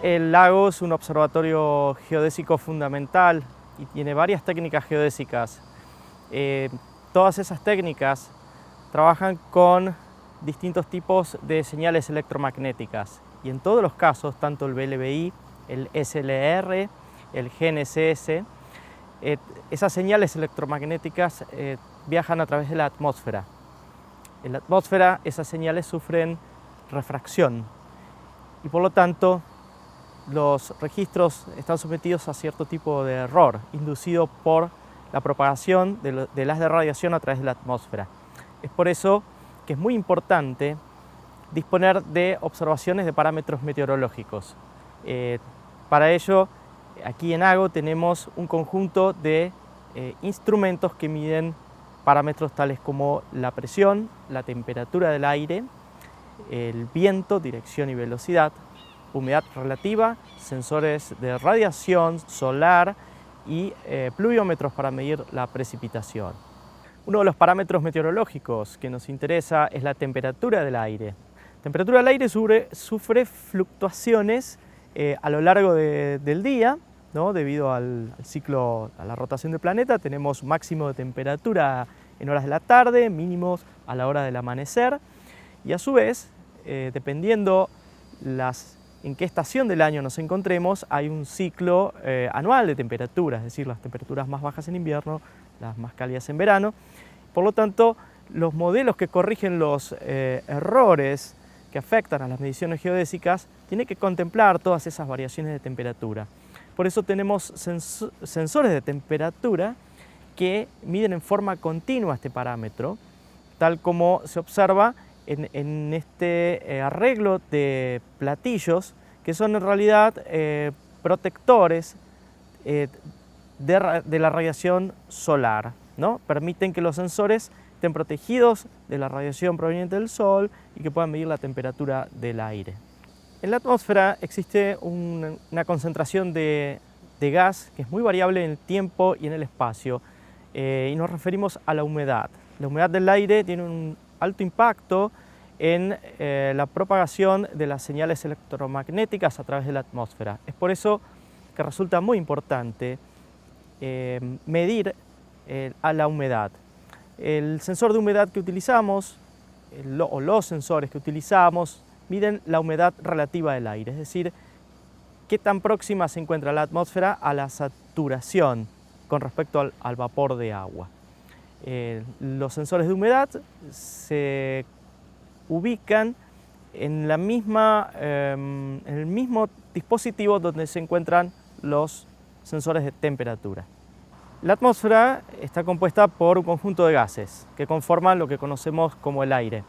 El lago es un observatorio geodésico fundamental y tiene varias técnicas geodésicas. Todas esas técnicas trabajan con distintos tipos de señales electromagnéticas y en todos los casos, tanto el BLBI, el SLR, el GNSS, esas señales electromagnéticas viajan a través de la atmósfera. En la atmósfera esas señales sufren refracción y por lo tanto los registros están sometidos a cierto tipo de error inducido por la propagación de las de radiación a través de la atmósfera. Es por eso que es muy importante disponer de observaciones de parámetros meteorológicos. Para ello, aquí en AGO tenemos un conjunto de instrumentos que miden parámetros tales como la presión, la temperatura del aire, el viento, dirección y velocidad, humedad relativa, sensores de radiación solar y pluviómetros para medir la precipitación. Uno de los parámetros meteorológicos que nos interesa es la temperatura del aire. La temperatura del aire sufre fluctuaciones a lo largo del día, ¿no? Debido al ciclo, a la rotación del planeta. Tenemos máximo de temperatura en horas de la tarde, mínimos a la hora del amanecer y a su vez, dependiendo en qué estación del año nos encontremos, hay un ciclo anual de temperaturas, es decir, las temperaturas más bajas en invierno, las más cálidas en verano. Por lo tanto, los modelos que corrigen los errores que afectan a las mediciones geodésicas tienen que contemplar todas esas variaciones de temperatura. Por eso tenemos sensores de temperatura que miden en forma continua este parámetro, tal como se observa en este arreglo de platillos que son en realidad protectores de la radiación solar, ¿no? Permiten que los sensores estén protegidos de la radiación proveniente del sol y que puedan medir la temperatura del aire. En la atmósfera existe una concentración de gas que es muy variable en el tiempo y en el espacio y nos referimos a la humedad. La humedad del aire tiene un alto impacto en la propagación de las señales electromagnéticas a través de la atmósfera. Es por eso que resulta muy importante medir a la humedad. El sensor de humedad que utilizamos, o los sensores que utilizamos, miden la humedad relativa del aire, es decir, qué tan próxima se encuentra la atmósfera a la saturación con respecto al vapor de agua. Los sensores de humedad se ubican en el mismo dispositivo donde se encuentran los sensores de temperatura. La atmósfera está compuesta por un conjunto de gases que conforman lo que conocemos como el aire.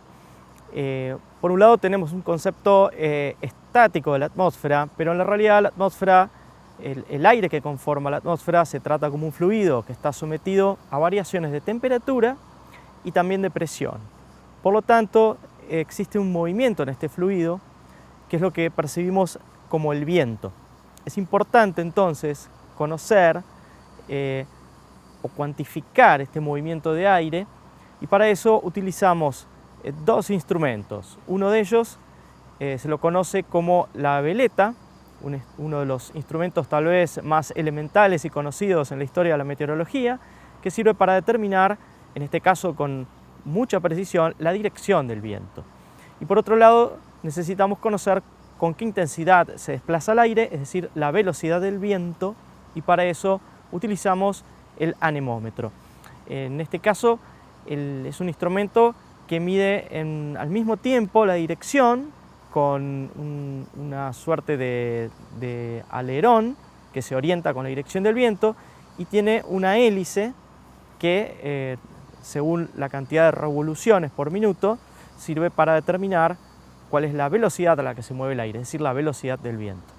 Por un lado tenemos un concepto estático de la atmósfera, pero en la realidad la atmósfera, el aire que conforma la atmósfera se trata como un fluido que está sometido a variaciones de temperatura y también de presión. Por lo tanto, existe un movimiento en este fluido que es lo que percibimos como el viento. Es importante entonces conocer o cuantificar este movimiento de aire y para eso utilizamos dos instrumentos. Uno de ellos se lo conoce como la veleta, uno de los instrumentos tal vez más elementales y conocidos en la historia de la meteorología, que sirve para determinar, en este caso con mucha precisión, la dirección del viento. Y por otro lado, necesitamos conocer con qué intensidad se desplaza el aire, es decir, la velocidad del viento, y para eso utilizamos el anemómetro. En este caso, es un instrumento que mide al mismo tiempo la dirección con una suerte de alerón que se orienta con la dirección del viento y tiene una hélice que, según la cantidad de revoluciones por minuto, sirve para determinar cuál es la velocidad a la que se mueve el aire, es decir, la velocidad del viento.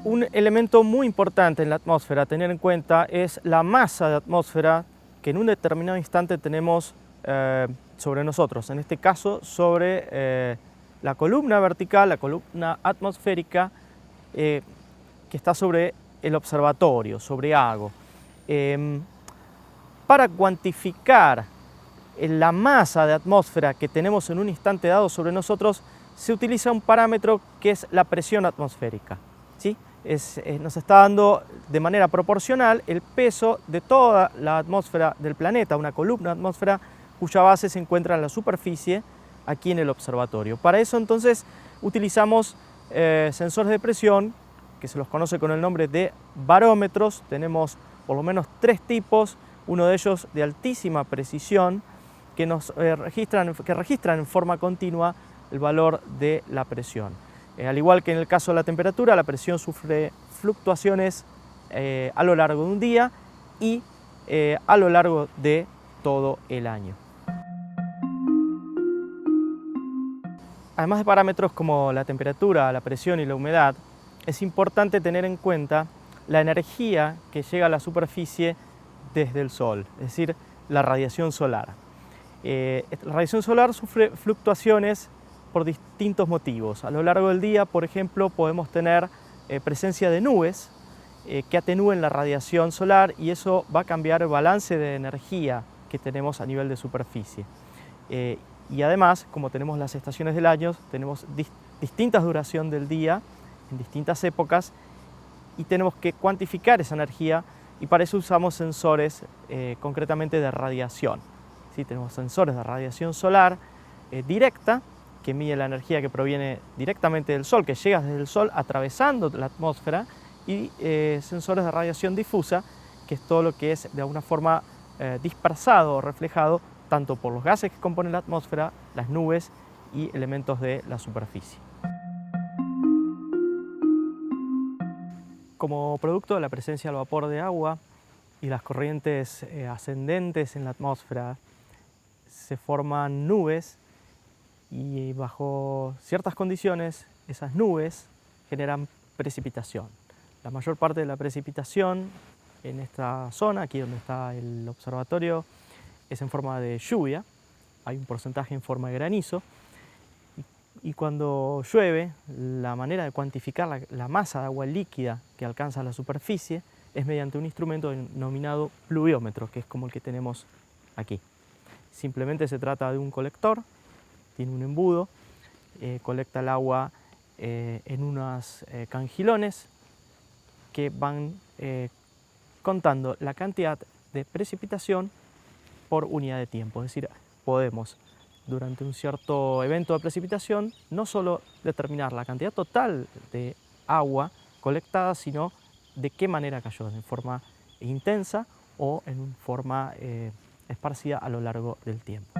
Un elemento muy importante en la atmósfera a tener en cuenta es la masa de atmósfera que en un determinado instante tenemos sobre nosotros, en este caso sobre la columna vertical, la columna atmosférica que está sobre el observatorio, sobre AGO. Para cuantificar la masa de atmósfera que tenemos en un instante dado sobre nosotros, se utiliza un parámetro que es la presión atmosférica, ¿sí? Nos está dando de manera proporcional el peso de toda la atmósfera del planeta, una columna de atmósfera cuya base se encuentra en la superficie aquí en el observatorio. Para eso entonces utilizamos sensores de presión que se los conoce con el nombre de barómetros. Tenemos por lo menos 3 tipos, uno de ellos de altísima precisión que registran en forma continua el valor de la presión. Al igual que en el caso de la temperatura, la presión sufre fluctuaciones a lo largo de un día y a lo largo de todo el año. Además de parámetros como la temperatura, la presión y la humedad, es importante tener en cuenta la energía que llega a la superficie desde el Sol, es decir, la radiación solar. La radiación solar sufre fluctuaciones por distintos motivos. A lo largo del día, por ejemplo, podemos tener presencia de nubes que atenúen la radiación solar y eso va a cambiar el balance de energía que tenemos a nivel de superficie. Y además, como tenemos las estaciones del año, tenemos distintas duración del día en distintas épocas y tenemos que cuantificar esa energía y para eso usamos sensores concretamente de radiación. ¿Sí? Tenemos sensores de radiación solar directa que mide la energía que proviene directamente del Sol, que llega desde el Sol atravesando la atmósfera, y sensores de radiación difusa, que es todo lo que es de alguna forma dispersado o reflejado tanto por los gases que componen la atmósfera, las nubes y elementos de la superficie. Como producto de la presencia del vapor de agua y las corrientes ascendentes en la atmósfera, se forman nubes y bajo ciertas condiciones esas nubes generan precipitación. La mayor parte de la precipitación en esta zona, aquí donde está el observatorio, es en forma de lluvia, hay un porcentaje en forma de granizo y cuando llueve la manera de cuantificar la masa de agua líquida que alcanza la superficie es mediante un instrumento denominado pluviómetro, que es como el que tenemos aquí. Simplemente se trata de un colector, tiene un embudo, colecta el agua en unos cangilones que van contando la cantidad de precipitación por unidad de tiempo. Es decir, podemos durante un cierto evento de precipitación no solo determinar la cantidad total de agua colectada, sino de qué manera cayó, en forma intensa o en forma esparcida a lo largo del tiempo.